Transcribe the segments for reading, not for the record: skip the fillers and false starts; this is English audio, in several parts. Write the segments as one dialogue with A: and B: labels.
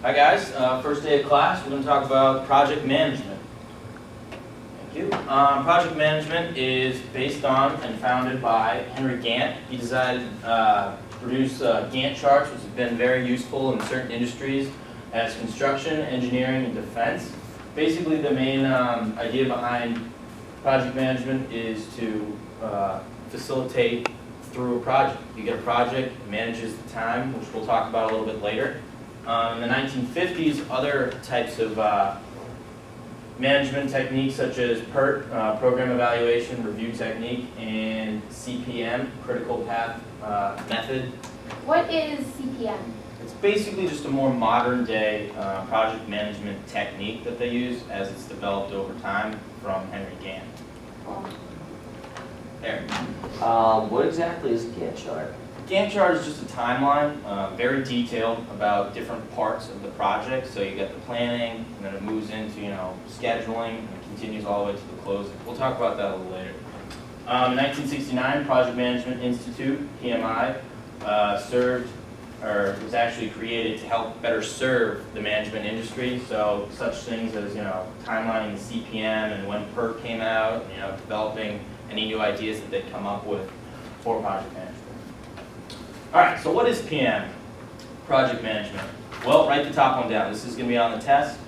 A: Hi guys, first day of class, we're going to talk about project management. Thank you. Project management is based on and founded by Henry Gantt. He decided to produce Gantt charts, which have been very useful in certain industries as construction, engineering, and defense. Basically the main idea behind project management is to facilitate through a project. You get a project, it manages the time, which we'll talk about a little bit later. In the 1950s, other types of management techniques such as PERT, program evaluation review technique, and CPM, critical path method.
B: What is CPM?
A: It's basically just a more modern day project management technique that they use as it's developed over time from Henry Gantt.
B: Oh.
A: There.
C: What exactly is a Gantt chart?
A: Gantt chart is just a timeline, very detailed about different parts of the project. So you get the planning, and then it moves into scheduling, and it continues all the way to the closing. We'll talk about that a little later. In 1969, Project Management Institute (PMI) was actually created to help better serve the management industry. So such things as timelining the CPM and when PERT came out, developing any new ideas that they'd come up with for project management. All right, so what is PM, project management? Well, write the top one down. This is going to be on the test.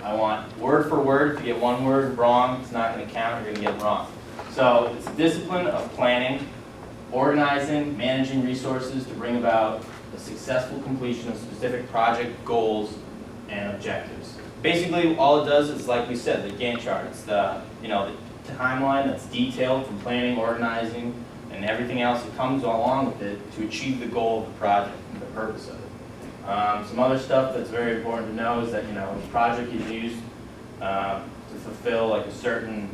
A: I want word for word. If you get one word wrong, it's not going to count. You're going to get it wrong. So it's a discipline of planning, organizing, managing resources to bring about the successful completion of specific project goals and objectives. Basically, all it does is, like we said, the Gantt chart. It's the the timeline that's detailed from planning, organizing, and everything else that comes along with it to achieve the goal of the project and the purpose of it. Some other stuff that's very important to know is that the project is used to fulfill like a certain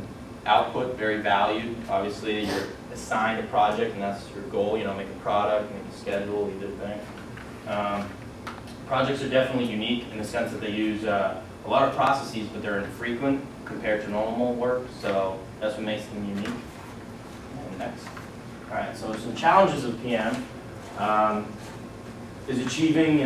A: output, very valued. Obviously, you're assigned a project, and that's your goal. Make a product, make a schedule, either thing. Projects are definitely unique in the sense that they use a lot of processes, but they're infrequent compared to normal work. So that's what makes them unique. And next. All right, so some challenges of PM is achieving,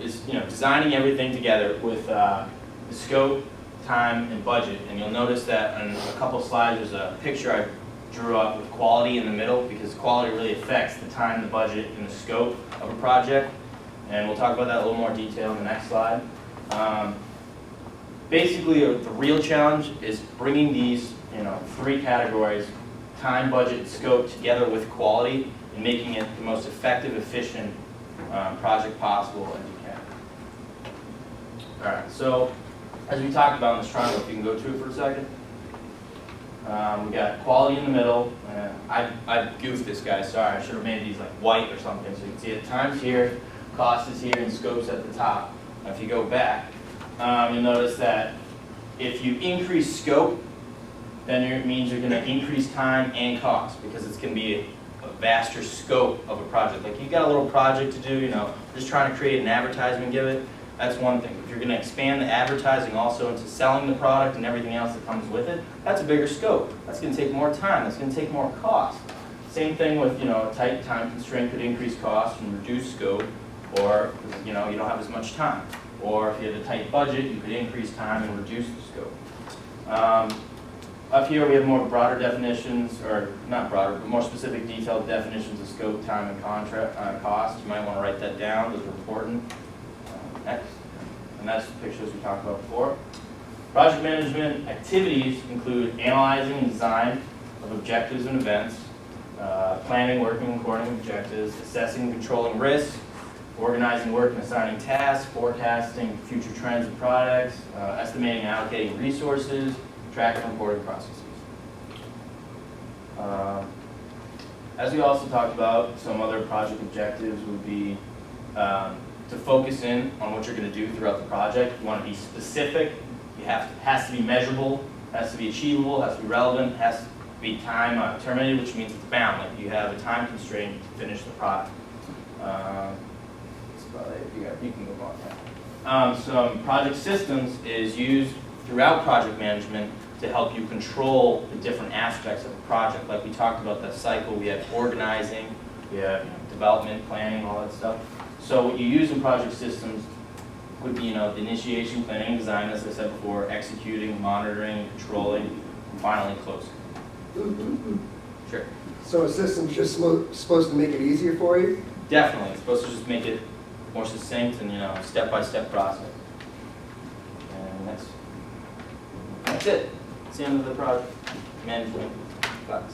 A: designing everything together with the scope, time, and budget. And you'll notice that on a couple slides, there's a picture I drew up with quality in the middle, because quality really affects the time, the budget, and the scope of a project. And we'll talk about that in a little more detail in the next slide. Basically, the real challenge is bringing these, three categories: time, budget, and scope together with quality, and making it the most effective, efficient project possible as you can. All right, so as we talked about in this triangle, if you can go to it for a second. We got quality in the middle. I goofed this guy, sorry. I should have made these like white or something so you can see it. Time's here, cost is here, and scope's at the top. Now if you go back, you'll notice that if you increase scope, then it means you're going to increase time and cost, because it's going to be a vaster scope of a project. Like you've got a little project to do, just trying to create an advertisement, give it, that's one thing. If you're going to expand the advertising also into selling the product and everything else that comes with it, that's a bigger scope. That's going to take more time. That's going to take more cost. Same thing with, a tight time constraint could increase cost and reduce scope, or, you don't have as much time. Or if you have a tight budget, you could increase time and reduce the scope. Up here we have more broader definitions, or not broader, but more specific detailed definitions of scope, time, and cost. You might want to write that down, those are important. Next. And that's the pictures we talked about before. Project management activities include analyzing and design of objectives and events, planning, working, and coordinating objectives, assessing and controlling risks, organizing work and assigning tasks, forecasting future trends and products, estimating and allocating resources, tracking and reporting processes. As we also talked about, some other project objectives would be to focus in on what you're going to do throughout the project. You want to be specific. Has to be measurable, has to be achievable, has to be relevant, has to be time terminated, which means it's bound. Like you have a time constraint to finish the product. You can move on now. Some project systems is used throughout project management to help you control the different aspects of a project. Like we talked about that cycle, we have organizing, we have development, planning, all that stuff. So what you use in project systems would be, the initiation, planning, and design, as I said before, executing, monitoring, controlling, and finally closing. Sure.
D: So a system's just supposed to make it easier for you?
A: Definitely, it's supposed to just make it more succinct and, step-by-step process. And that's it. It's the end of the project management class.